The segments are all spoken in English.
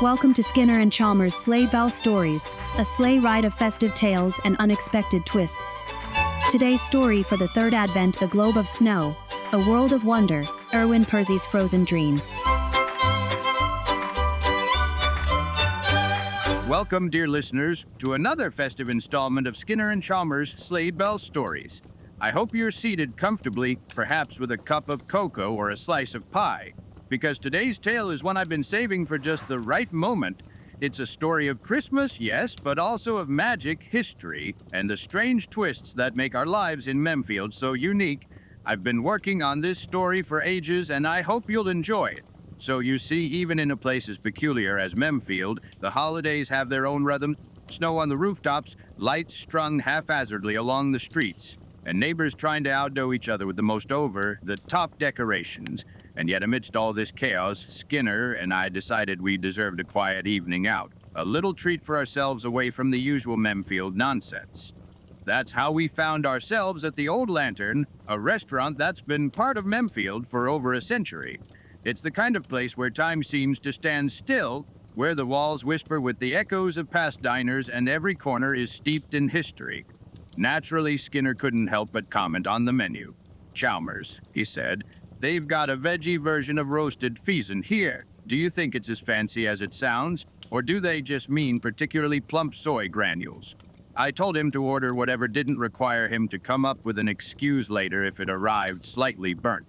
Welcome to Skinner and Chalmers' Sleigh Bell Stories, a sleigh ride of festive tales and unexpected twists. Today's story for the third advent, A Globe of Snow, A World of Wonder, Erwin Perzy's Frozen Dream. Welcome, dear listeners, to another festive installment of Skinner and Chalmers' Sleigh Bell Stories. I hope you're seated comfortably, perhaps with a cup of cocoa or a slice of pie, because today's tale is one I've been saving for just the right moment. It's a story of Christmas, yes, but also of magic, history, and the strange twists that make our lives in Memfield so unique. I've been working on this story for ages, and I hope you'll enjoy it. So you see, even in a place as peculiar as Memfield, the holidays have their own rhythm. Snow on the rooftops, lights strung haphazardly along the streets, and neighbors trying to outdo each other with the most over-the-top decorations. And yet amidst all this chaos, Skinner and I decided we deserved a quiet evening out, a little treat for ourselves away from the usual Memfield nonsense. That's how we found ourselves at the Old Lantern, a restaurant that's been part of Memfield for over a century. It's the kind of place where time seems to stand still, where the walls whisper with the echoes of past diners and every corner is steeped in history. Naturally, Skinner couldn't help but comment on the menu. "Chalmers," he said, "they've got a veggie version of roasted pheasant here. Do you think it's as fancy as it sounds, or do they just mean particularly plump soy granules?" I told him to order whatever didn't require him to come up with an excuse later if it arrived slightly burnt.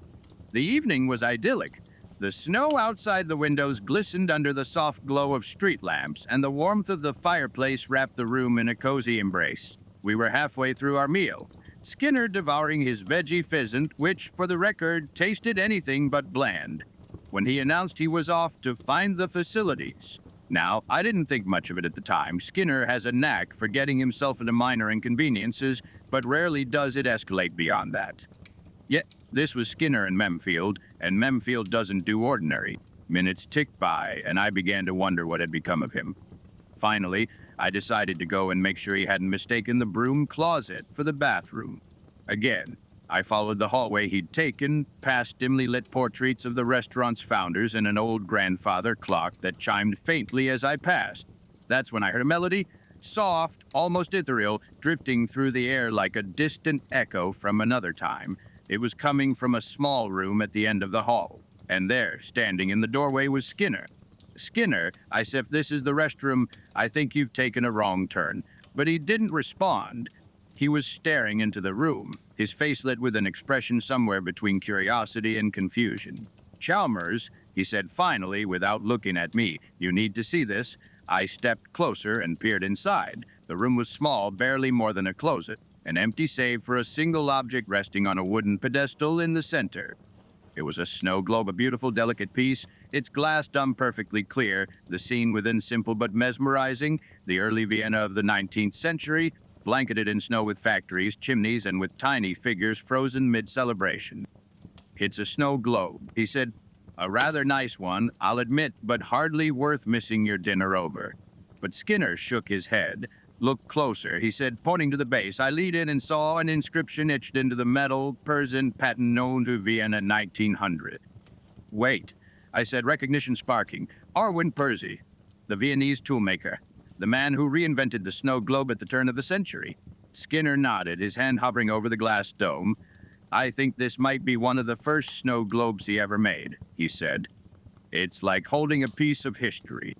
The evening was idyllic. The snow outside the windows glistened under the soft glow of street lamps, and the warmth of the fireplace wrapped the room in a cozy embrace. We were halfway through our meal, Skinner devouring his veggie pheasant, which, for the record, tasted anything but bland, when he announced he was off to find the facilities. Now, I didn't think much of it at the time. Skinner has a knack for getting himself into minor inconveniences, but rarely does it escalate beyond that. Yet, this was Skinner in Memfield, and Memfield doesn't do ordinary. Minutes ticked by, and I began to wonder what had become of him. Finally, I decided to go and make sure he hadn't mistaken the broom closet for the bathroom. Again, I followed the hallway he'd taken, past dimly lit portraits of the restaurant's founders and an old grandfather clock that chimed faintly as I passed. That's when I heard a melody, soft, almost ethereal, drifting through the air like a distant echo from another time. It was coming from a small room at the end of the hall, and there, standing in the doorway, was Skinner. "Skinner," I said, "if this is the restroom, I think you've taken a wrong turn." But he didn't respond. He was staring into the room, his face lit with an expression somewhere between curiosity and confusion. "Chalmers," he said finally, without looking at me, "you need to see this." I stepped closer and peered inside. The room was small, barely more than a closet, an empty save for a single object resting on a wooden pedestal in the center. It was a snow globe, a beautiful, delicate piece, its glass dome perfectly clear, the scene within simple but mesmerizing, the early Vienna of the 19th century, blanketed in snow with factories, chimneys, and with tiny figures frozen mid-celebration. "It's a snow globe," he said. "A rather nice one, I'll admit, but hardly worth missing your dinner over." But Skinner shook his head. "Look closer," he said, pointing to the base. I leaned in and saw an inscription etched into the metal, Persian patent known to Vienna 1900. "Wait," I said, recognition sparking. "Erwin Perzy, the Viennese toolmaker, the man who reinvented the snow globe at the turn of the century." Skinner nodded, his hand hovering over the glass dome. "I think this might be one of the first snow globes he ever made," he said. "It's like holding a piece of history."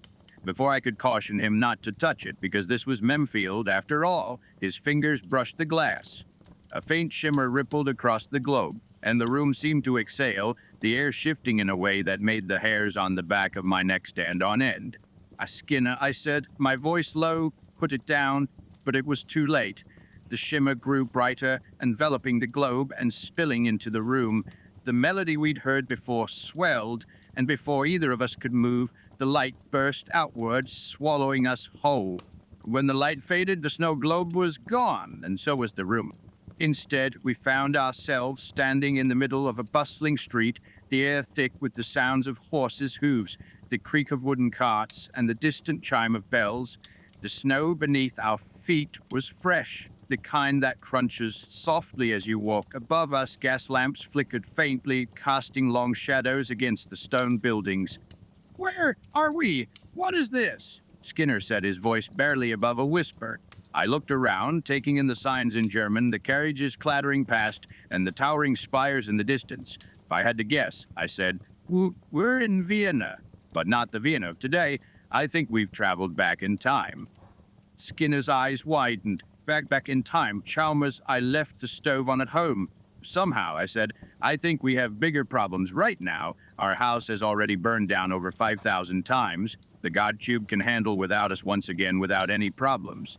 Before I could caution him not to touch it, because this was Memfield after all, his fingers brushed the glass. A faint shimmer rippled across the globe, and the room seemed to exhale, the air shifting in a way that made the hairs on the back of my neck stand on end. "Skinner," I said, my voice low, "put it down," but it was too late. The shimmer grew brighter, enveloping the globe and spilling into the room. The melody we'd heard before swelled, and before either of us could move, the light burst outward, swallowing us whole. When the light faded, the snow globe was gone, and so was the room. Instead, we found ourselves standing in the middle of a bustling street, the air thick with the sounds of horses' hooves, the creak of wooden carts, and the distant chime of bells. The snow beneath our feet was fresh, the kind that crunches softly as you walk. Above us, gas lamps flickered faintly, casting long shadows against the stone buildings. "Where are we? What is this? Skinner said, his voice barely above a whisper. I looked around, taking in the signs in German, the carriages clattering past, and the towering spires in the distance. If I had to guess, I said, we're in Vienna, but not the Vienna of today. I think we've traveled back in time. Skinner's eyes widened. Back in time. Chalmers, I left the stove on at home. Somehow, I said, I think we have bigger problems right now. Our house has already burned down over 5,000 times. The God Cube can handle without us once again without any problems.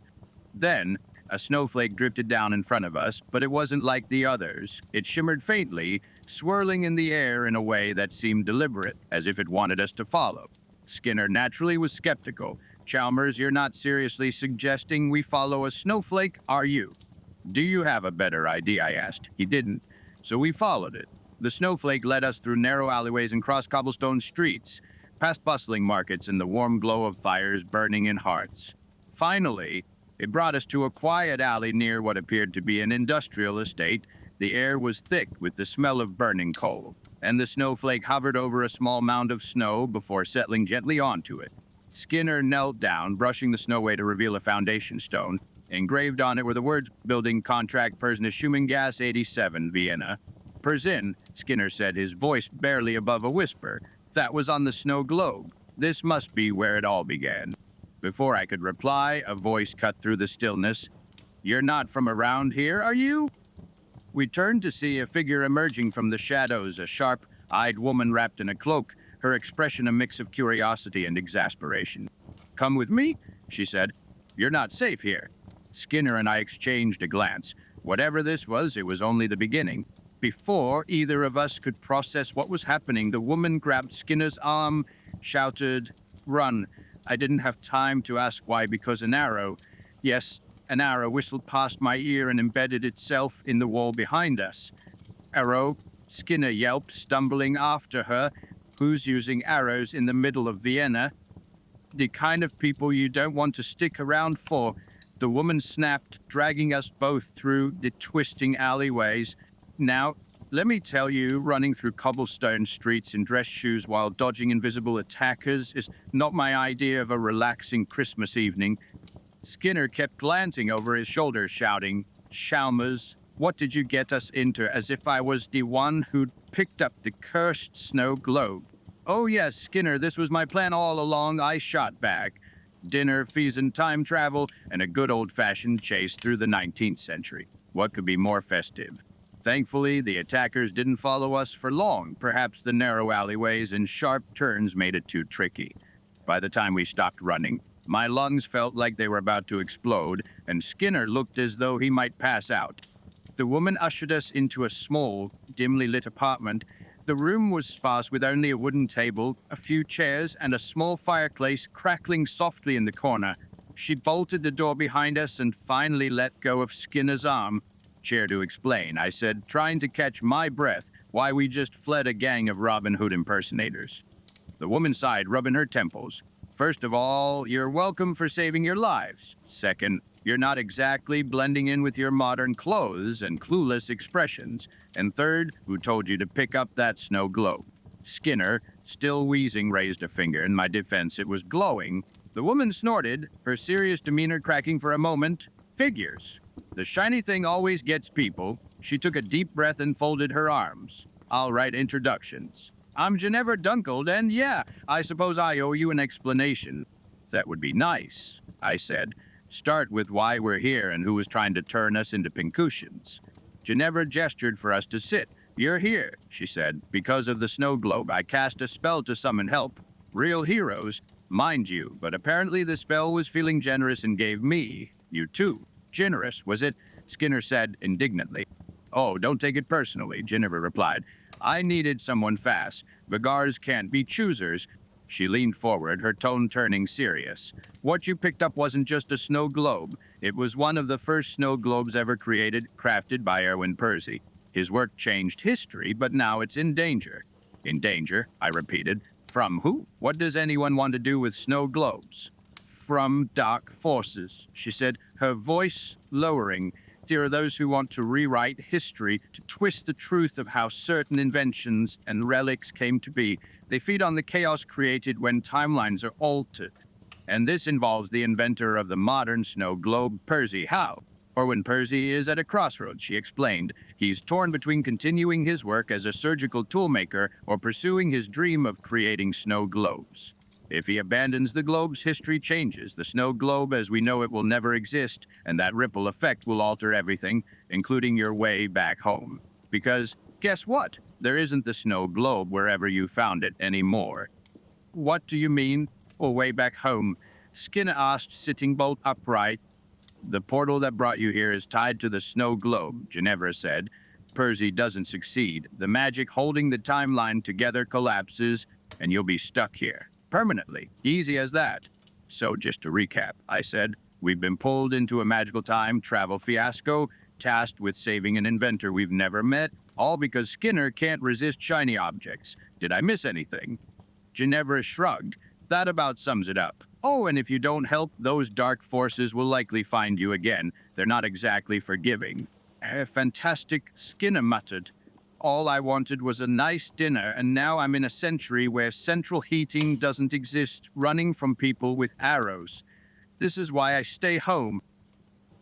Then, a snowflake drifted down in front of us, but it wasn't like the others. It shimmered faintly, swirling in the air in a way that seemed deliberate, as if it wanted us to follow. Skinner naturally was skeptical. Chalmers, you're not seriously suggesting we follow a snowflake, are you? Do you have a better idea? I asked. He didn't, so we followed it. The snowflake led us through narrow alleyways and cross cobblestone streets, past bustling markets and the warm glow of fires burning in hearths. Finally, it brought us to a quiet alley near what appeared to be an industrial estate. The air was thick with the smell of burning coal, and the snowflake hovered over a small mound of snow before settling gently onto it. Skinner knelt down, brushing the snow away to reveal a foundation stone. Engraved on it were the words, Building Contract Persnischuming Gas 87, Vienna. Perzin, Skinner said, his voice barely above a whisper. That was on the snow globe. This must be where it all began. Before I could reply, a voice cut through the stillness. You're not from around here, are you? We turned to see a figure emerging from the shadows, a sharp-eyed woman wrapped in a cloak, her expression a mix of curiosity and exasperation. Come with me, she said. You're not safe here. Skinner and I exchanged a glance. Whatever this was, it was only the beginning. Before either of us could process what was happening, the woman grabbed Skinner's arm, shouted, "Run." I didn't have time to ask why, because an arrow whistled past my ear and embedded itself in the wall behind us. Arrow, Skinner yelped, stumbling after her. Who's using arrows in the middle of Vienna? The kind of people you don't want to stick around for. The woman snapped, dragging us both through the twisting alleyways. Now, let me tell you, running through cobblestone streets in dress shoes while dodging invisible attackers is not my idea of a relaxing Christmas evening. Skinner kept glancing over his shoulder, shouting, Chalmers, what did you get us into, as if I was the one who'd picked up the cursed snow globe? Oh yes, Skinner, this was my plan all along, I shot back. Dinner, fees and time travel, and a good old-fashioned chase through the 19th century. What could be more festive? Thankfully, the attackers didn't follow us for long. Perhaps the narrow alleyways and sharp turns made it too tricky. By the time we stopped running, my lungs felt like they were about to explode, and Skinner looked as though he might pass out. The woman ushered us into a small, dimly lit apartment. The room was sparse with only a wooden table, a few chairs, and a small fireplace crackling softly in the corner. She bolted the door behind us and finally let go of Skinner's arm. Chair to explain, I said, trying to catch my breath, why we just fled a gang of Robin Hood impersonators. The woman sighed, rubbing her temples. First of all, you're welcome for saving your lives. Second, you're not exactly blending in with your modern clothes and clueless expressions. And third, who told you to pick up that snow globe? Skinner, still wheezing, raised a finger. In my defense, it was glowing. The woman snorted, her serious demeanor cracking for a moment. Figures. The shiny thing always gets people. She took a deep breath and folded her arms. I'll write introductions. I'm Ginevra Dunkled, and yeah, I suppose I owe you an explanation. That would be nice, I said. Start with why we're here and who was trying to turn us into pincushions. Ginevra gestured for us to sit. You're here, she said. Because of the snow globe, I cast a spell to summon help. Real heroes, mind you, but apparently the spell was feeling generous and gave me, you too. Generous, was it? Skinner said indignantly. Oh, don't take it personally, Ginevra replied. I needed someone fast. Vigars can't be choosers. She leaned forward, her tone turning serious. What you picked up wasn't just a snow globe. It was one of the first snow globes ever created, crafted by Erwin Perzy. His work changed history, but now it's in danger. In danger, I repeated. From who? What does anyone want to do with snow globes? From dark forces, she said, her voice lowering. There are those who want to rewrite history, to twist the truth of how certain inventions and relics came to be. They feed on the chaos created when timelines are altered. And this involves the inventor of the modern snow globe, Perzy. How? Erwin Perzy is at a crossroads, she explained. He's torn between continuing his work as a surgical toolmaker or pursuing his dream of creating snow globes. If he abandons the globes, history changes. The snow globe as we know it will never exist, and that ripple effect will alter everything, including your way back home. Because, guess what? There isn't the snow globe wherever you found it anymore. What do you mean? Or way back home? Skinner asked, sitting bolt upright. The portal that brought you here is tied to the snow globe, Ginevra said. Perzy doesn't succeed. The magic holding the timeline together collapses, and you'll be stuck here. Permanently. Easy as that. So just to recap, I said, we've been pulled into a magical time travel fiasco, tasked with saving an inventor we've never met, all because Skinner can't resist shiny objects. Did I miss anything? Ginevra shrugged. That about sums it up. Oh, and if you don't help, those dark forces will likely find you again. They're not exactly forgiving. Fantastic, Skinner muttered. All I wanted was a nice dinner, and now I'm in a century where central heating doesn't exist, running from people with arrows. This is why I stay home.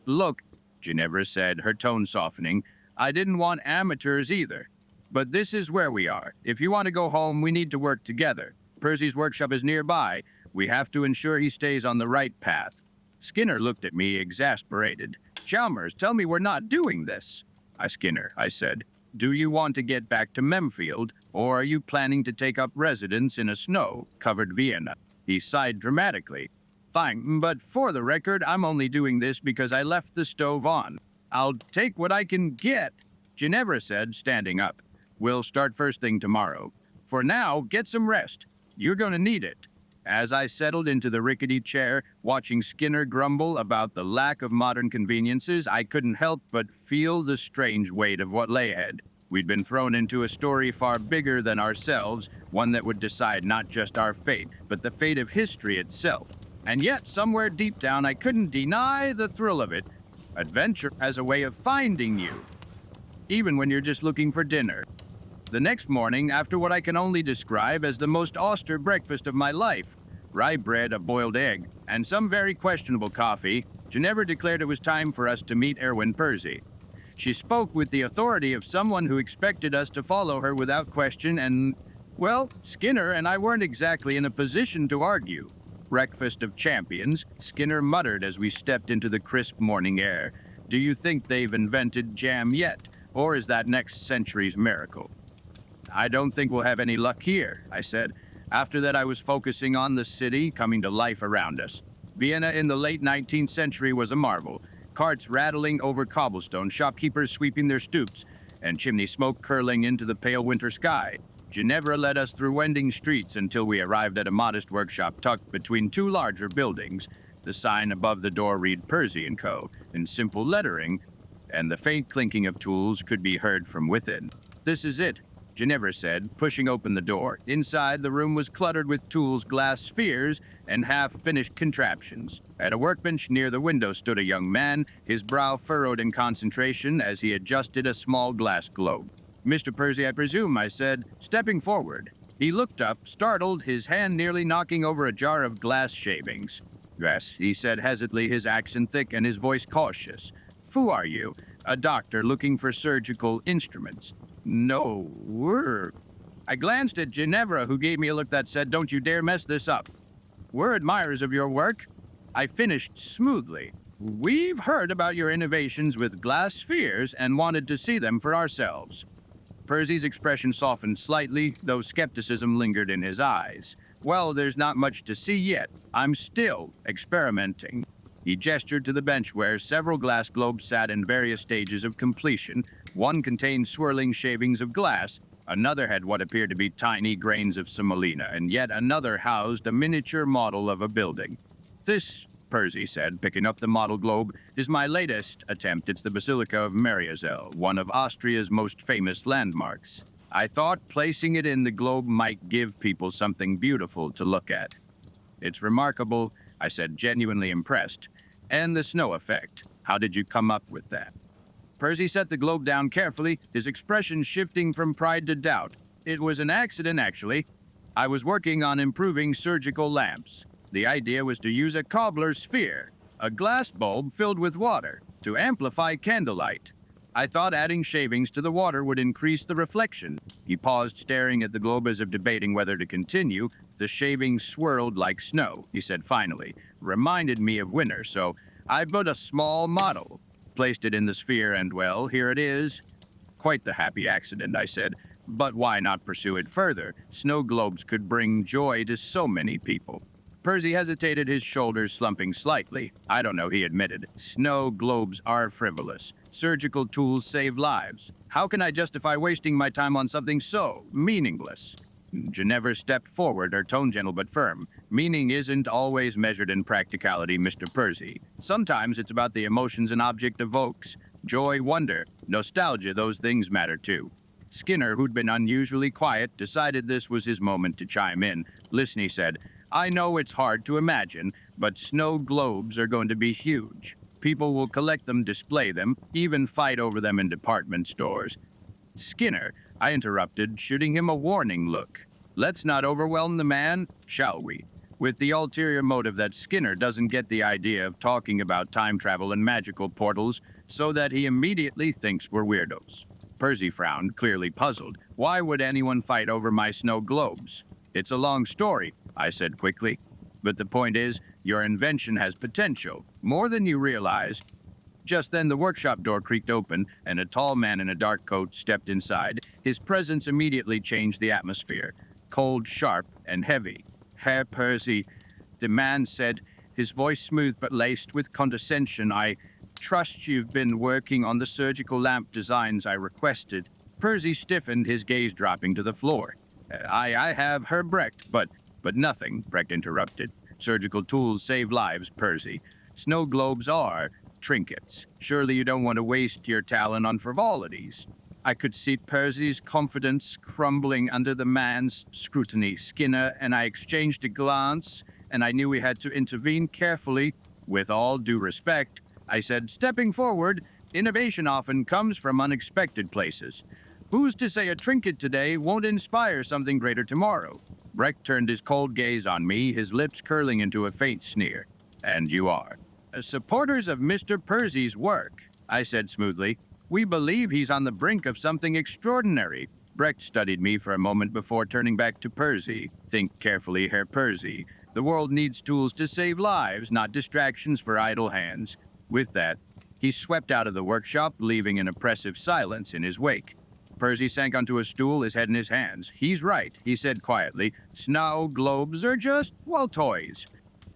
Look, Ginevra said, her tone softening, I didn't want amateurs either. But this is where we are. If you want to go home, we need to work together. Percy's workshop is nearby. We have to ensure he stays on the right path. Skinner looked at me, exasperated. Chalmers, tell me we're not doing this. Skinner, I said. Do you want to get back to Memfield, or are you planning to take up residence in a snow-covered Vienna? He sighed dramatically. Fine, but for the record, I'm only doing this because I left the stove on. I'll take what I can get, Ginevra said, standing up. We'll start first thing tomorrow. For now, get some rest. You're going to need it. As I settled into the rickety chair, watching Skinner grumble about the lack of modern conveniences, I couldn't help but feel the strange weight of what lay ahead. We'd been thrown into a story far bigger than ourselves, one that would decide not just our fate, but the fate of history itself. And yet, somewhere deep down, I couldn't deny the thrill of it. Adventure has a way of finding you, even when you're just looking for dinner. The next morning, after what I can only describe as the most austere breakfast of my life, rye bread, a boiled egg, and some very questionable coffee, Ginevra declared it was time for us to meet Erwin Perzy. She spoke with the authority of someone who expected us to follow her without question and, well, Skinner and I weren't exactly in a position to argue. Breakfast of champions, Skinner muttered as we stepped into the crisp morning air. Do you think they've invented jam yet, or is that next century's miracle? I don't think we'll have any luck here, I said. After that, I was focusing on the city coming to life around us. Vienna in the late 19th century was a marvel. Carts rattling over cobblestone, shopkeepers sweeping their stoops, and chimney smoke curling into the pale winter sky. Ginevra led us through winding streets until we arrived at a modest workshop tucked between two larger buildings. The sign above the door read Perzy & Co. in simple lettering, and the faint clinking of tools could be heard from within. This is it, Ginevra said, pushing open the door. Inside, the room was cluttered with tools, glass spheres, and half-finished contraptions. At a workbench near the window stood a young man, his brow furrowed in concentration as he adjusted a small glass globe. Mr. Perzy, I presume, I said, stepping forward. He looked up, startled, his hand nearly knocking over a jar of glass shavings. Yes, he said hesitantly, his accent thick and his voice cautious. Who are you? A doctor looking for surgical instruments. No, we're... I glanced at Ginevra, who gave me a look that said, don't you dare mess this up. We're admirers of your work. I finished smoothly. We've heard about your innovations with glass spheres and wanted to see them for ourselves. Perzy's expression softened slightly, though skepticism lingered in his eyes. Well, there's not much to see yet. I'm still experimenting. He gestured to the bench where several glass globes sat in various stages of completion. One contained swirling shavings of glass, another had what appeared to be tiny grains of semolina, and yet another housed a miniature model of a building. This, Perzy said, picking up the model globe, is my latest attempt. It's the Basilica of Mariazell, one of Austria's most famous landmarks. I thought placing it in the globe might give people something beautiful to look at. It's remarkable, I said, genuinely impressed. And the snow effect. How did you come up with that? Perzy set the globe down carefully, his expression shifting from pride to doubt. It was an accident, actually. I was working on improving surgical lamps. The idea was to use a cobbler's sphere, a glass bulb filled with water, to amplify candlelight. I thought adding shavings to the water would increase the reflection. He paused, staring at the globe as if debating whether to continue. The shavings swirled like snow, he said finally. Reminded me of winter, so I built a small model, placed it in the sphere, and well, here it is. Quite the happy accident, I said. But why not pursue it further? Snow globes could bring joy to so many people. Perzy hesitated, his shoulders slumping slightly. I don't know, he admitted. Snow globes are frivolous. Surgical tools save lives. How can I justify wasting my time on something so meaningless? Ginevra stepped forward, her tone gentle but firm. Meaning isn't always measured in practicality, Mr. Perzy. Sometimes it's about the emotions an object evokes. Joy, wonder, nostalgia, those things matter too. Skinner, who'd been unusually quiet, decided this was his moment to chime in. Listen, he said, I know it's hard to imagine, but snow globes are going to be huge. People will collect them, display them, even fight over them in department stores. Skinner, I interrupted, shooting him a warning look. Let's not overwhelm the man, shall we? With the ulterior motive that Skinner doesn't get the idea of talking about time travel and magical portals, so that he immediately thinks we're weirdos. Perzy frowned, clearly puzzled. Why would anyone fight over my snow globes? It's a long story, I said quickly. But the point is, your invention has potential, more than you realize. Just then the workshop door creaked open, and a tall man in a dark coat stepped inside. His presence immediately changed the atmosphere. Cold, sharp, and heavy. Herr Perzy, the man said, his voice smooth but laced with condescension. I trust you've been working on the surgical lamp designs I requested. Perzy stiffened, his gaze dropping to the floor. I have, Herr Brecht, but nothing, Brecht interrupted. Surgical tools save lives, Perzy. Snow globes are trinkets. Surely you don't want to waste your talent on frivolities. I could see Perzy's confidence crumbling under the man's scrutiny. Skinner and I exchanged a glance, and I knew we had to intervene carefully. With all due respect, I said, stepping forward, innovation often comes from unexpected places. Who's to say a trinket today won't inspire something greater tomorrow? Brecht turned his cold gaze on me, his lips curling into a faint sneer. And you are. Supporters of Mr. Perzy's work, I said smoothly. We believe he's on the brink of something extraordinary. Brecht studied me for a moment before turning back to Perzy. Think carefully, Herr Perzy. The world needs tools to save lives, not distractions for idle hands. With that, he swept out of the workshop, leaving an oppressive silence in his wake. Perzy sank onto a stool, his head in his hands. He's right, he said quietly. Snow globes are just, well, toys.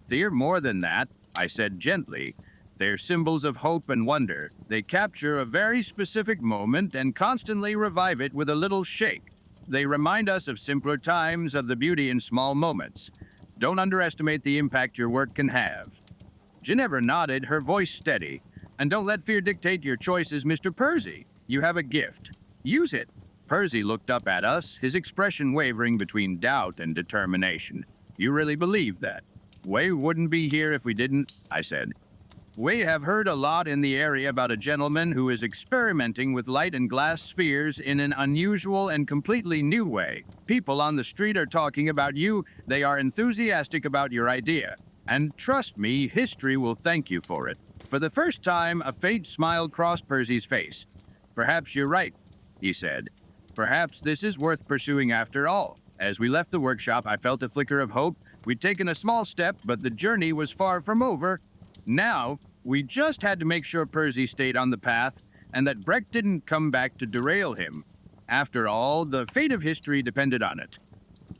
They're more than that, I said gently. They're symbols of hope and wonder. They capture a very specific moment and constantly revive it with a little shake. They remind us of simpler times, of the beauty in small moments. Don't underestimate the impact your work can have. Ginevra nodded, her voice steady. And don't let fear dictate your choices, Mr. Perzy. You have a gift. Use it. Perzy looked up at us, his expression wavering between doubt and determination. You really believe that? We wouldn't be here if we didn't, I said. We have heard a lot in the area about a gentleman who is experimenting with light and glass spheres in an unusual and completely new way. People on the street are talking about you. They are enthusiastic about your idea. And trust me, history will thank you for it. For the first time, a faint smile crossed Perzy's face. Perhaps you're right, he said. Perhaps this is worth pursuing after all. As we left the workshop, I felt a flicker of hope. We'd taken a small step, but the journey was far from over. Now, we just had to make sure Perzy stayed on the path, and that Brecht didn't come back to derail him. After all, the fate of history depended on it.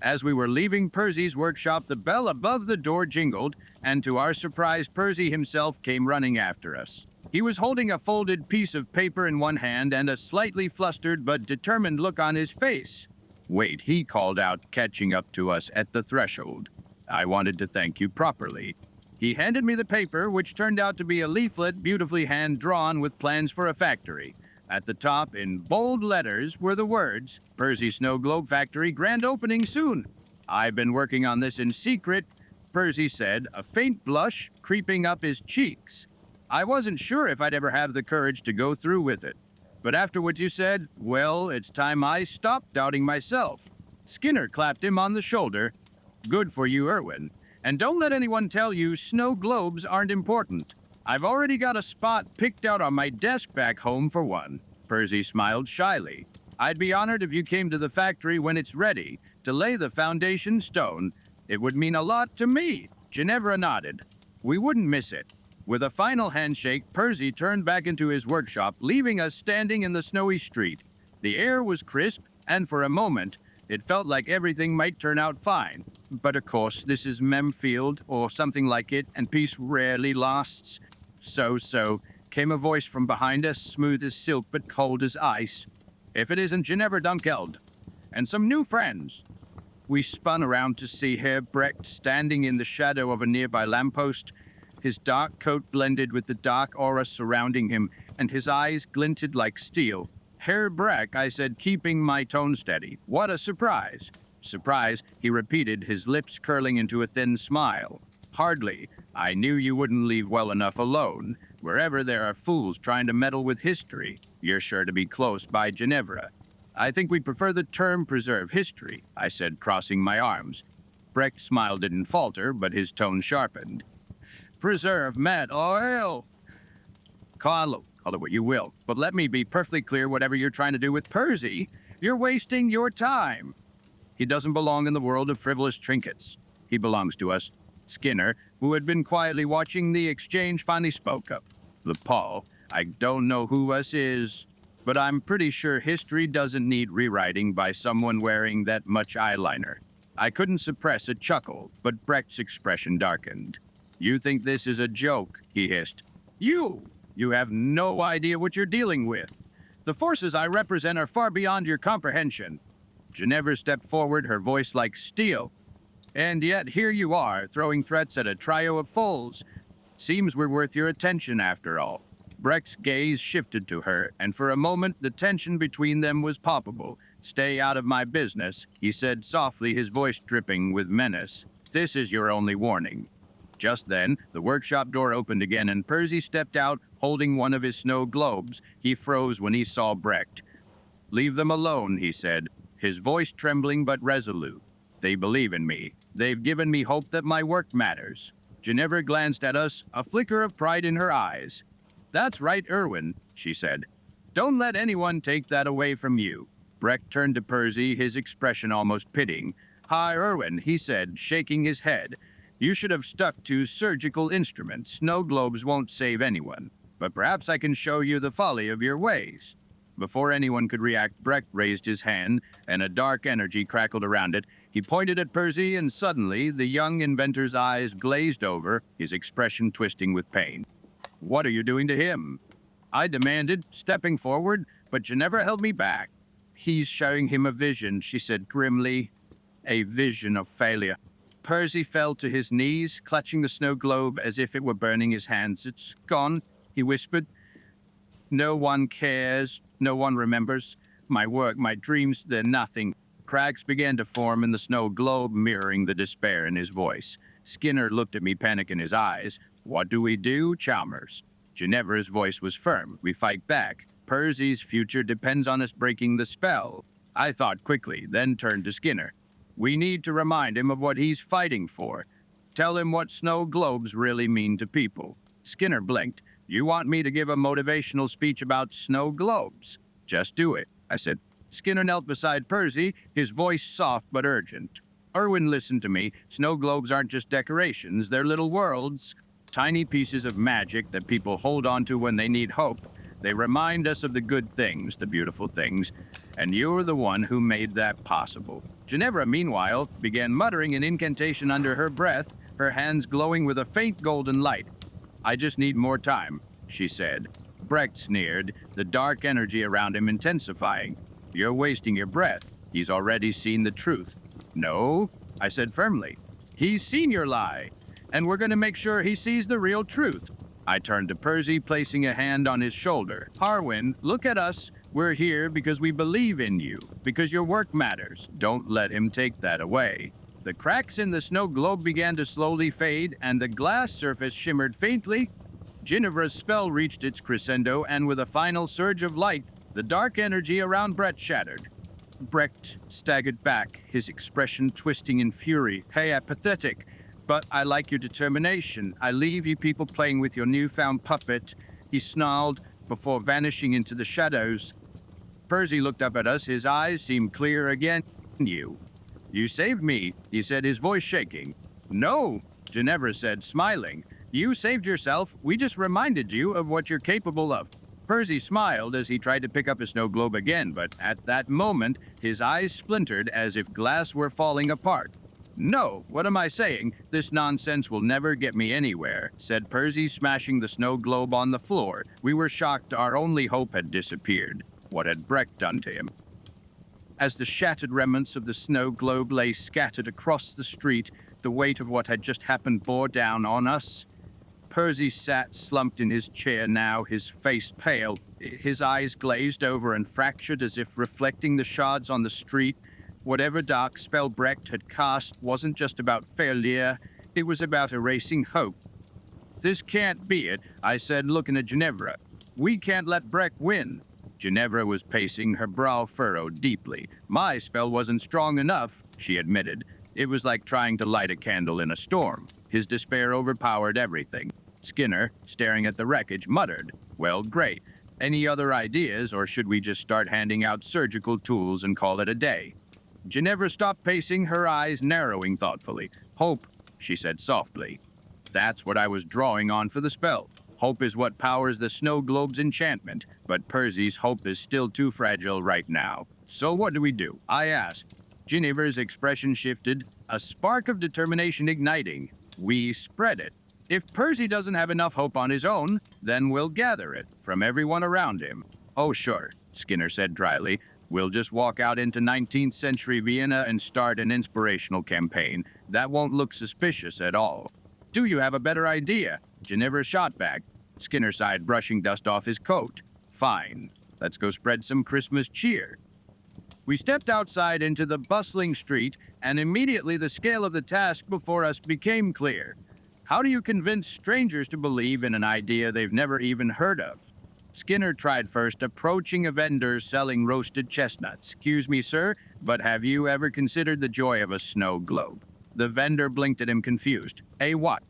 As we were leaving Perzy's workshop, the bell above the door jingled, and to our surprise, Perzy himself came running after us. He was holding a folded piece of paper in one hand and a slightly flustered but determined look on his face. Wait, he called out, catching up to us at the threshold. I wanted to thank you properly. He handed me the paper, which turned out to be a leaflet beautifully hand-drawn with plans for a factory. At the top, in bold letters, were the words, Perzy Snow Globe Factory, grand opening soon. I've been working on this in secret, Perzy said, a faint blush creeping up his cheeks. I wasn't sure if I'd ever have the courage to go through with it. But after what you said, well, it's time I stopped doubting myself. Skinner clapped him on the shoulder. Good for you, Erwin. And don't let anyone tell you snow globes aren't important. I've already got a spot picked out on my desk back home for one. Perzy smiled shyly. I'd be honored if you came to the factory when it's ready to lay the foundation stone. It would mean a lot to me. Ginevra nodded. We wouldn't miss it. With a final handshake, Perzy turned back into his workshop, leaving us standing in the snowy street. The air was crisp, and for a moment, it felt like everything might turn out fine. But of course, this is Memfield, or something like it, and peace rarely lasts. So, came a voice from behind us, smooth as silk but cold as ice. If it isn't Ginevra Dunkeld, and some new friends. We spun around to see Herr Brecht standing in the shadow of a nearby lamppost. His dark coat blended with the dark aura surrounding him, and his eyes glinted like steel. Herr Brecht, I said, keeping my tone steady. What a surprise. Surprise, he repeated, his lips curling into a thin smile. Hardly. I knew you wouldn't leave well enough alone. Wherever there are fools trying to meddle with history, you're sure to be close by Ginevra. I think we prefer the term preserve history, I said, crossing my arms. Brecht's smile didn't falter, but his tone sharpened. Preserve Matt oil. Call it what you will, but let me be perfectly clear, whatever you're trying to do with Perzy, you're wasting your time. He doesn't belong in the world of frivolous trinkets. He belongs to us. Skinner, who had been quietly watching the exchange, finally spoke up. Paul, I don't know who us is, but I'm pretty sure history doesn't need rewriting by someone wearing that much eyeliner. I couldn't suppress a chuckle, but Brecht's expression darkened. You think this is a joke, he hissed. You have no idea what you're dealing with. The forces I represent are far beyond your comprehension. Ginevra stepped forward, her voice like steel. And yet here you are, throwing threats at a trio of foals. Seems we're worth your attention after all. Brecht's gaze shifted to her, and for a moment the tension between them was palpable. Stay out of my business, he said softly, his voice dripping with menace. This is your only warning. Just then, the workshop door opened again, and Perzy stepped out, holding one of his snow globes. He froze when he saw Brecht. Leave them alone, he said, his voice trembling but resolute. They believe in me. They've given me hope that my work matters. Ginevra glanced at us, a flicker of pride in her eyes. That's right, Erwin, she said. Don't let anyone take that away from you. Brecht turned to Perzy, his expression almost pitying. Hi, Erwin, he said, shaking his head. You should have stuck to surgical instruments. Snow globes won't save anyone. But perhaps I can show you the folly of your ways. Before anyone could react, Brecht raised his hand, and a dark energy crackled around it. He pointed at Perzy, and suddenly the young inventor's eyes glazed over, his expression twisting with pain. What are you doing to him? I demanded, stepping forward, but Ginevra held me back. He's showing him a vision, she said grimly. A vision of failure. Perzy fell to his knees, clutching the snow globe as if it were burning his hands. It's gone, he whispered. No one cares. No one remembers. My work, my dreams, they're nothing. Cracks began to form in the snow globe, mirroring the despair in his voice. Skinner looked at me, panic in his eyes. What do we do, Chalmers? Ginevra's voice was firm. We fight back. Perzy's future depends on us breaking the spell. I thought quickly, then turned to Skinner. We need to remind him of what he's fighting for. Tell him what snow globes really mean to people. Skinner blinked. You want me to give a motivational speech about snow globes? Just do it, I said. Skinner knelt beside Perzy, his voice soft but urgent. Erwin listened to me. Snow globes aren't just decorations, they're little worlds. Tiny pieces of magic that people hold on to when they need hope. They remind us of the good things, the beautiful things, and you're the one who made that possible. Ginevra, meanwhile, began muttering an incantation under her breath, her hands glowing with a faint golden light. I just need more time, she said. Brecht sneered, the dark energy around him intensifying. You're wasting your breath. He's already seen the truth. No, I said firmly. He's seen your lie, and we're going to make sure he sees the real truth. I turned to Perzy, placing a hand on his shoulder. Erwin, look at us. We're here because we believe in you, because your work matters. Don't let him take that away. The cracks in the snow globe began to slowly fade, and the glass surface shimmered faintly. Ginevra's spell reached its crescendo, and with a final surge of light, the dark energy around Brett shattered. Brecht staggered back, his expression twisting in fury. Hey, apathetic, but I like your determination. I leave you people playing with your newfound puppet, he snarled before vanishing into the shadows. Perzy looked up at us, his eyes seemed clear again. You saved me, he said, his voice shaking. No, Ginevra said, smiling. You saved yourself. We just reminded you of what you're capable of. Perzy smiled as he tried to pick up a snow globe again, but at that moment, his eyes splintered as if glass were falling apart. No, what am I saying? This nonsense will never get me anywhere, said Perzy, smashing the snow globe on the floor. We were shocked our only hope had disappeared. What had Brecht done to him? As the shattered remnants of the snow globe lay scattered across the street, the weight of what had just happened bore down on us. Perzy sat slumped in his chair now, his face pale, his eyes glazed over and fractured as if reflecting the shards on the street. Whatever dark spell Brecht had cast wasn't just about failure, it was about erasing hope. This can't be it, I said, looking at Ginevra. We can't let Brecht win. Ginevra was pacing, her brow furrowed deeply. My spell wasn't strong enough, she admitted. It was like trying to light a candle in a storm. His despair overpowered everything. Skinner, staring at the wreckage, muttered, Well, great. Any other ideas, or should we just start handing out surgical tools and call it a day? Ginevra stopped pacing, her eyes narrowing thoughtfully. Hope, she said softly. That's what I was drawing on for the spell. Hope is what powers the snow globe's enchantment, but Perzy's hope is still too fragile right now. So what do? I asked. Ginevra's expression shifted, a spark of determination igniting. We spread it. If Perzy doesn't have enough hope on his own, then we'll gather it from everyone around him. Oh, sure, Skinner said dryly. We'll just walk out into 19th century Vienna and start an inspirational campaign. That won't look suspicious at all. Do you have a better idea? Ginevra shot back. Skinner sighed, brushing dust off his coat. Fine. Let's go spread some Christmas cheer. We stepped outside into the bustling street, and immediately the scale of the task before us became clear. How do you convince strangers to believe in an idea they've never even heard of? Skinner tried first, approaching a vendor selling roasted chestnuts. Excuse me, sir, but have you ever considered the joy of a snow globe? The vendor blinked at him confused. A what?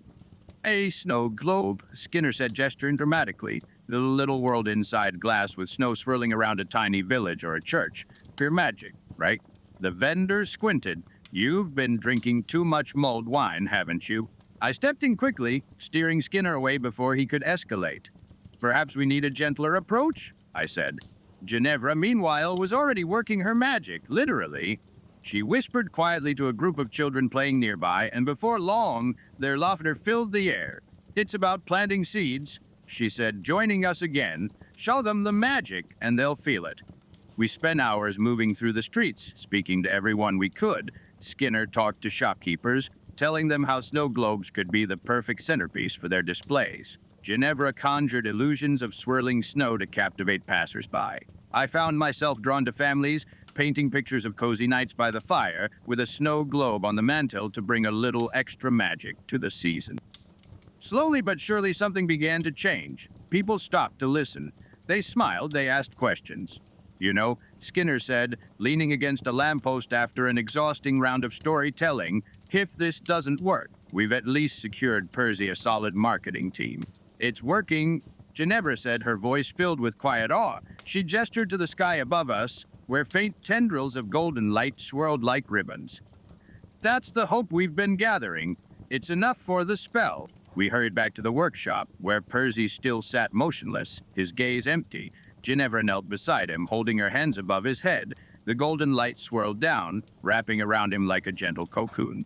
A snow globe, Skinner said, gesturing dramatically. The little world inside glass with snow swirling around a tiny village or a church. Pure magic, right? The vendor squinted. You've been drinking too much mulled wine, haven't you? I stepped in quickly, steering Skinner away before he could escalate. Perhaps we need a gentler approach, I said. Ginevra, meanwhile, was already working her magic, literally. She whispered quietly to a group of children playing nearby, and before long, their laughter filled the air. It's about planting seeds, she said, joining us again. Show them the magic, and they'll feel it. We spent hours moving through the streets, speaking to everyone we could. Skinner talked to shopkeepers, telling them how snow globes could be the perfect centerpiece for their displays. Ginevra conjured illusions of swirling snow to captivate passersby. I found myself drawn to families, painting pictures of cozy nights by the fire, with a snow globe on the mantel to bring a little extra magic to the season. Slowly but surely something began to change. People stopped to listen. They smiled, they asked questions. You know, Skinner said, leaning against a lamppost after an exhausting round of storytelling, if this doesn't work, we've at least secured Perzy a solid marketing team. It's working, Ginevra said, her voice filled with quiet awe. She gestured to the sky above us, where faint tendrils of golden light swirled like ribbons. That's the hope we've been gathering. It's enough for the spell. We hurried back to the workshop, where Perzy still sat motionless, his gaze empty. Ginevra knelt beside him, holding her hands above his head. The golden light swirled down, wrapping around him like a gentle cocoon.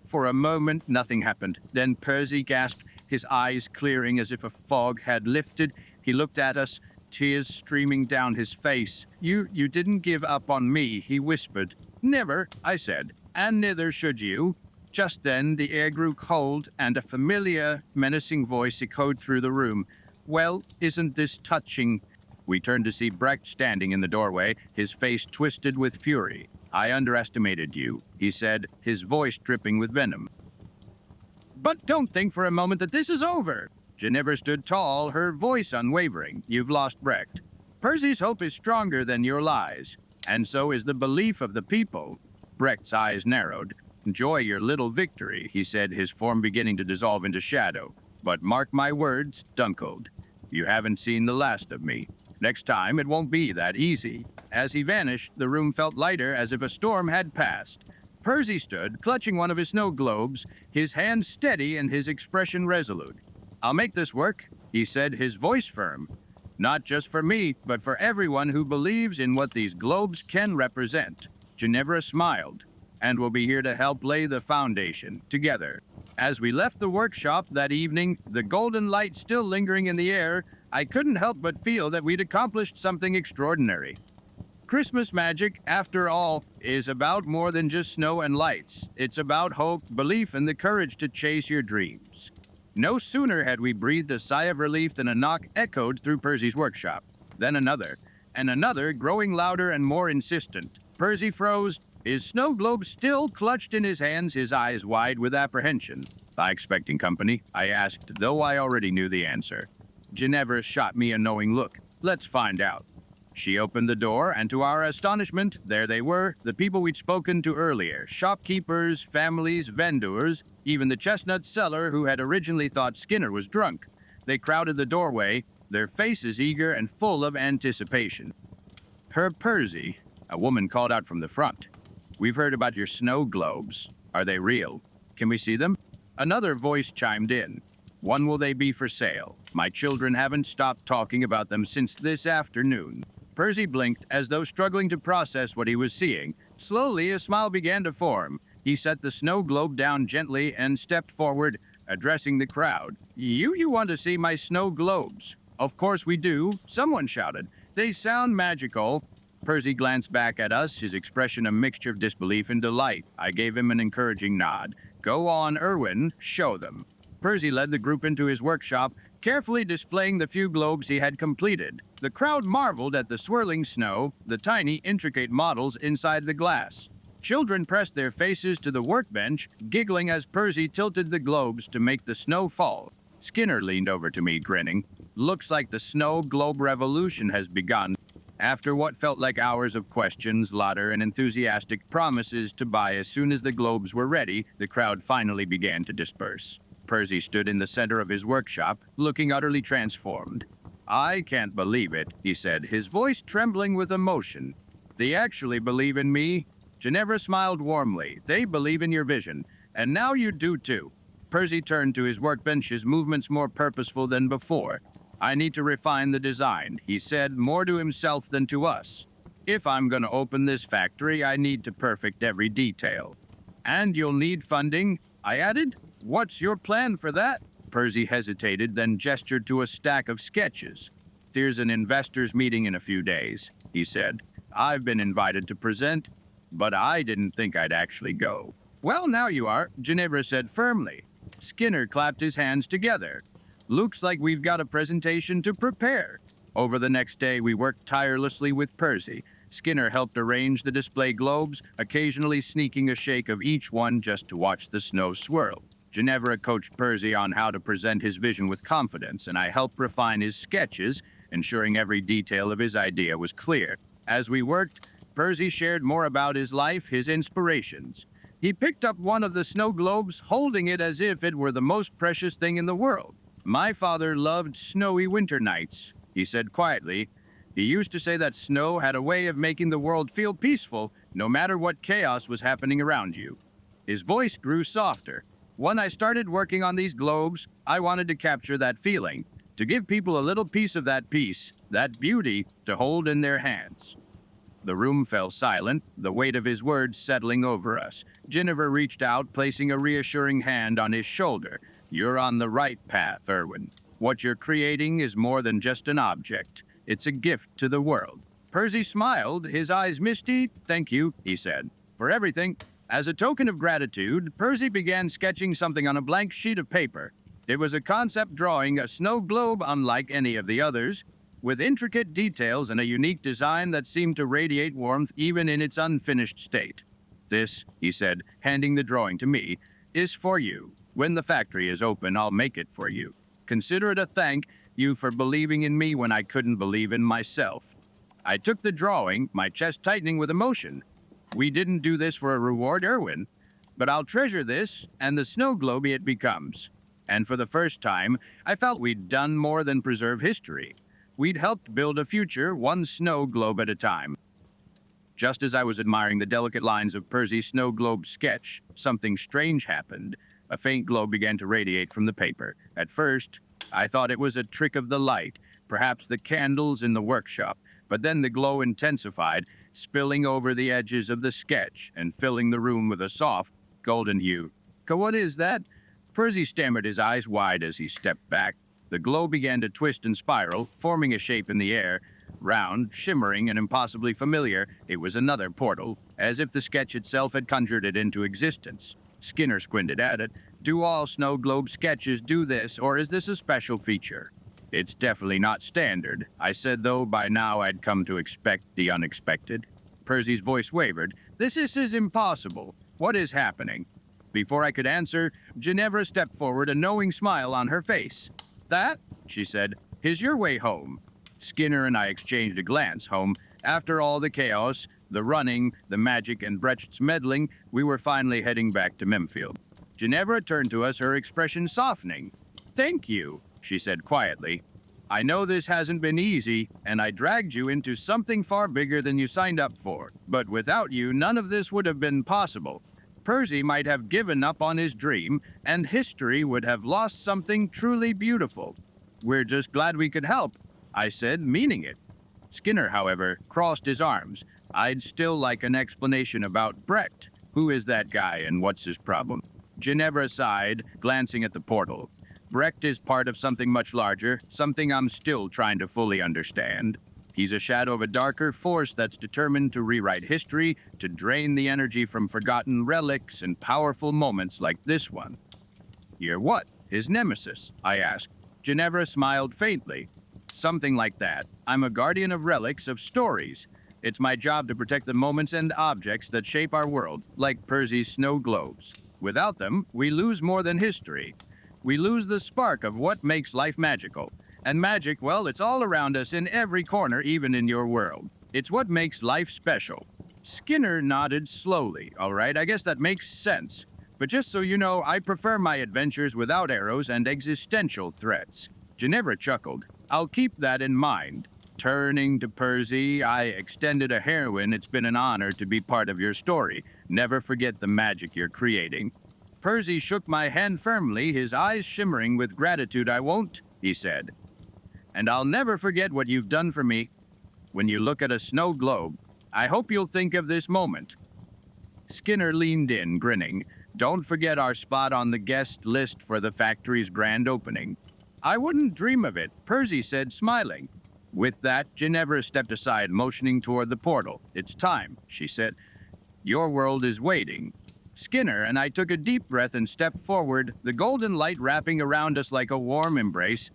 For a moment, nothing happened. Then Perzy gasped, his eyes clearing as if a fog had lifted. He looked at us, tears streaming down his face. You didn't give up on me, he whispered. Never, I said, and neither should you. Just then, the air grew cold, and a familiar, menacing voice echoed through the room. Well, isn't this touching? We turned to see Brecht standing in the doorway, his face twisted with fury. I underestimated you, he said, his voice dripping with venom. But don't think for a moment that this is over. Ginevra stood tall, her voice unwavering. You've lost Brecht. Perzy's hope is stronger than your lies, and so is the belief of the people. Brecht's eyes narrowed. Enjoy your little victory, he said, his form beginning to dissolve into shadow. But mark my words, Dunkled. You haven't seen the last of me. Next time, it won't be that easy. As he vanished, the room felt lighter as if a storm had passed. Perzy stood, clutching one of his snow globes, his hand steady and his expression resolute. I'll make this work, he said, his voice firm. Not just for me, but for everyone who believes in what these globes can represent. Ginevra smiled, and we'll be here to help lay the foundation, together. As we left the workshop that evening, the golden light still lingering in the air, I couldn't help but feel that we'd accomplished something extraordinary. Christmas magic, after all, is about more than just snow and lights. It's about hope, belief, and the courage to chase your dreams. No sooner had we breathed a sigh of relief than a knock echoed through Perzy's workshop. Then another, and another, growing louder and more insistent. Perzy froze, his snow globe still clutched in his hands, his eyes wide with apprehension. "I expecting company?" I asked, though I already knew the answer. Ginevra shot me a knowing look. "Let's find out." She opened the door, and to our astonishment, there they were, the people we'd spoken to earlier. Shopkeepers, families, vendors, even the chestnut seller who had originally thought Skinner was drunk. They crowded the doorway, their faces eager and full of anticipation. "Her Perzy," a woman called out from the front. "We've heard about your snow globes. Are they real? Can we see them?" Another voice chimed in. "When will they be for sale? My children haven't stopped talking about them since this afternoon." Perzy blinked as though struggling to process what he was seeing. Slowly, a smile began to form. He set the snow globe down gently and stepped forward, addressing the crowd. You want to see my snow globes?" "Of course we do," someone shouted. "They sound magical." Perzy glanced back at us, his expression a mixture of disbelief and delight. I gave him an encouraging nod. "Go on, Erwin, show them." Perzy led the group into his workshop, carefully displaying the few globes he had completed. The crowd marveled at the swirling snow, the tiny, intricate models inside the glass. Children pressed their faces to the workbench, giggling as Perzy tilted the globes to make the snow fall. Skinner leaned over to me, grinning. "Looks like the snow globe revolution has begun." After what felt like hours of questions, laughter, and enthusiastic promises to buy as soon as the globes were ready, the crowd finally began to disperse. Perzy stood in the center of his workshop, looking utterly transformed. "I can't believe it," he said, his voice trembling with emotion. "They actually believe in me?" Ginevra smiled warmly. "They believe in your vision, and now you do too." Perzy turned to his workbench, his movements more purposeful than before. "I need to refine the design," he said, more to himself than to us. "If I'm going to open this factory, I need to perfect every detail." "And you'll need funding," I added. "What's your plan for that?" Perzy hesitated, then gestured to a stack of sketches. "There's an investors' meeting in a few days," he said. "I've been invited to present, but I didn't think I'd actually go." "Well, now you are," Ginevra said firmly. Skinner clapped his hands together. "Looks like we've got a presentation to prepare." Over the next day, we worked tirelessly with Perzy. Skinner helped arrange the display globes, occasionally sneaking a shake of each one just to watch the snow swirl. Ginevra coached Perzy on how to present his vision with confidence, and I helped refine his sketches, ensuring every detail of his idea was clear. As we worked, Perzy shared more about his life, his inspirations. He picked up one of the snow globes, holding it as if it were the most precious thing in the world. "My father loved snowy winter nights," he said quietly. "He used to say that snow had a way of making the world feel peaceful, no matter what chaos was happening around you." His voice grew softer. "When I started working on these globes, I wanted to capture that feeling, to give people a little piece of that peace, that beauty, to hold in their hands." The room fell silent, the weight of his words settling over us. Ginevra reached out, placing a reassuring hand on his shoulder. "You're on the right path, Erwin. What you're creating is more than just an object. It's a gift to the world." Perzy smiled, his eyes misty. "Thank you," he said, "for everything." As a token of gratitude, Perzy began sketching something on a blank sheet of paper. It was a concept drawing, a snow globe unlike any of the others, with intricate details and a unique design that seemed to radiate warmth even in its unfinished state. "This," he said, handing the drawing to me, "is for you. When the factory is open, I'll make it for you." Consider it a thank you for believing in me when I couldn't believe in myself. I took the drawing, my chest tightening with emotion. We didn't do this for a reward, Erwin, but I'll treasure this and the snow globe it becomes. And for the first time, I felt we'd done more than preserve history. We'd helped build a future, one snow globe at a time. Just as I was admiring the delicate lines of Perzy's snow globe sketch, something strange happened. A faint glow began to radiate from the paper. At first, I thought it was a trick of the light, perhaps the candles in the workshop, but then the glow intensified, spilling over the edges of the sketch and filling the room with a soft, golden hue. What is that? Perzy stammered, his eyes wide as he stepped back. The glow began to twist and spiral, forming a shape in the air. Round, shimmering, and impossibly familiar, it was another portal, as if the sketch itself had conjured it into existence. Skinner squinted at it. Do all snow globe sketches do this, or is this a special feature? It's definitely not standard, I said, though by now I'd come to expect the unexpected. Perzy's voice wavered. This is impossible. What is happening? Before I could answer, Ginevra stepped forward, a knowing smile on her face. That, she said, is your way home. Skinner and I exchanged a glance. Home. After all the chaos, the running, the magic, and Brecht's meddling, we were finally heading back to Memfield. Ginevra turned to us, her expression softening. Thank you, she said quietly. I know this hasn't been easy, and I dragged you into something far bigger than you signed up for. But without you, none of this would have been possible. Perzy might have given up on his dream, and history would have lost something truly beautiful. We're just glad we could help, I said, meaning it. Skinner, however, crossed his arms. I'd still like an explanation about Brecht. Who is that guy and what's his problem? Ginevra sighed, glancing at the portal. Brecht is part of something much larger, something I'm still trying to fully understand. He's a shadow of a darker force that's determined to rewrite history, to drain the energy from forgotten relics and powerful moments like this one. You're what? His nemesis? I asked. Ginevra smiled faintly. Something like that. I'm a guardian of relics, of stories. It's my job to protect the moments and objects that shape our world, like Perzy's snow globes. Without them, we lose more than history. We lose the spark of what makes life magical. And magic, well, it's all around us in every corner, even in your world. It's what makes life special. Skinner nodded slowly. All right, I guess that makes sense. But just so you know, I prefer my adventures without arrows and existential threats. Ginevra chuckled. I'll keep that in mind. Turning to Perzy, I extended a heroine. It's been an honor to be part of your story. Never forget the magic you're creating. Perzy shook my hand firmly, his eyes shimmering with gratitude. I won't, he said. And I'll never forget what you've done for me. When you look at a snow globe, I hope you'll think of this moment. Skinner leaned in, grinning. Don't forget our spot on the guest list for the factory's grand opening. I wouldn't dream of it, Perzy said, smiling. With that, Ginevra stepped aside, motioning toward the portal. It's time, she said. Your world is waiting. Skinner and I took a deep breath and stepped forward, the golden light wrapping around us like a warm embrace.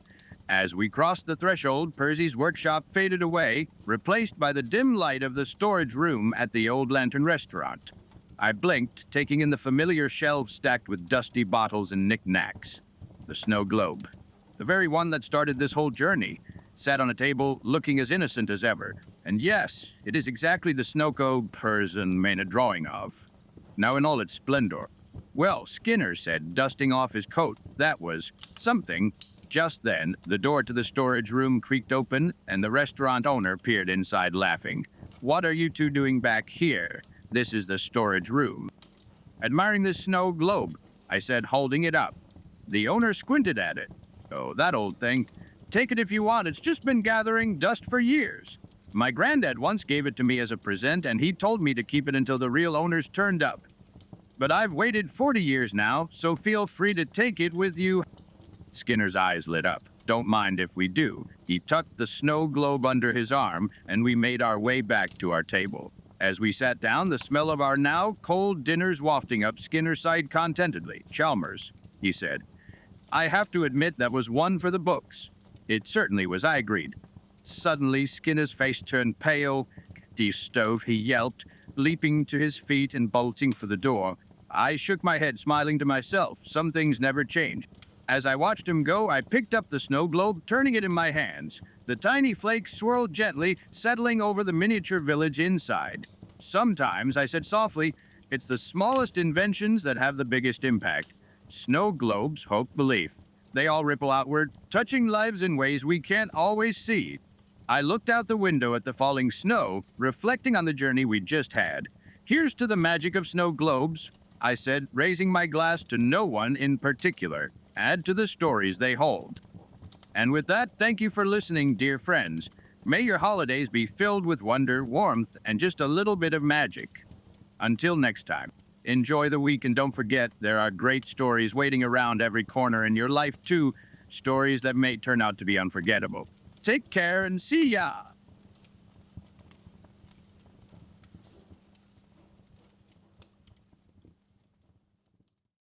As we crossed the threshold, Perzy's workshop faded away, replaced by the dim light of the storage room at the Old Lantern restaurant. I blinked, taking in the familiar shelves stacked with dusty bottles and knickknacks. The snow globe, the very one that started this whole journey, sat on a table looking as innocent as ever. And yes, it is exactly the snow globe Perzy made a drawing of. Now in all its splendor. Well, Skinner said, dusting off his coat, that was something. Just then, the door to the storage room creaked open, and the restaurant owner peered inside laughing. What are you two doing back here? This is the storage room. Admiring this snow globe, I said, holding it up. The owner squinted at it. Oh, that old thing. Take it if you want, it's just been gathering dust for years. My granddad once gave it to me as a present, and he told me to keep it until the real owners turned up. But I've waited 40 years now, so feel free to take it with you. Skinner's eyes lit up. Don't mind if we do. He tucked the snow globe under his arm, and we made our way back to our table. As we sat down, the smell of our now cold dinners wafting up, Skinner sighed contentedly. Chalmers, he said. I have to admit that was one for the books. It certainly was, I agreed. Suddenly, Skinner's face turned pale. The stove, he yelped, leaping to his feet and bolting for the door. I shook my head, smiling to myself. Some things never change. As I watched him go, I picked up the snow globe, turning it in my hands. The tiny flakes swirled gently, settling over the miniature village inside. Sometimes, I said softly, it's the smallest inventions that have the biggest impact. Snow globes hold belief. They all ripple outward, touching lives in ways we can't always see. I looked out the window at the falling snow, reflecting on the journey we'd just had. Here's to the magic of snow globes, I said, raising my glass to no one in particular. Add to the stories they hold. And with that, thank you for listening, dear friends. May your holidays be filled with wonder, warmth, and just a little bit of magic. Until next time, enjoy the week and don't forget there are great stories waiting around every corner in your life too, stories that may turn out to be unforgettable. Take care and see ya!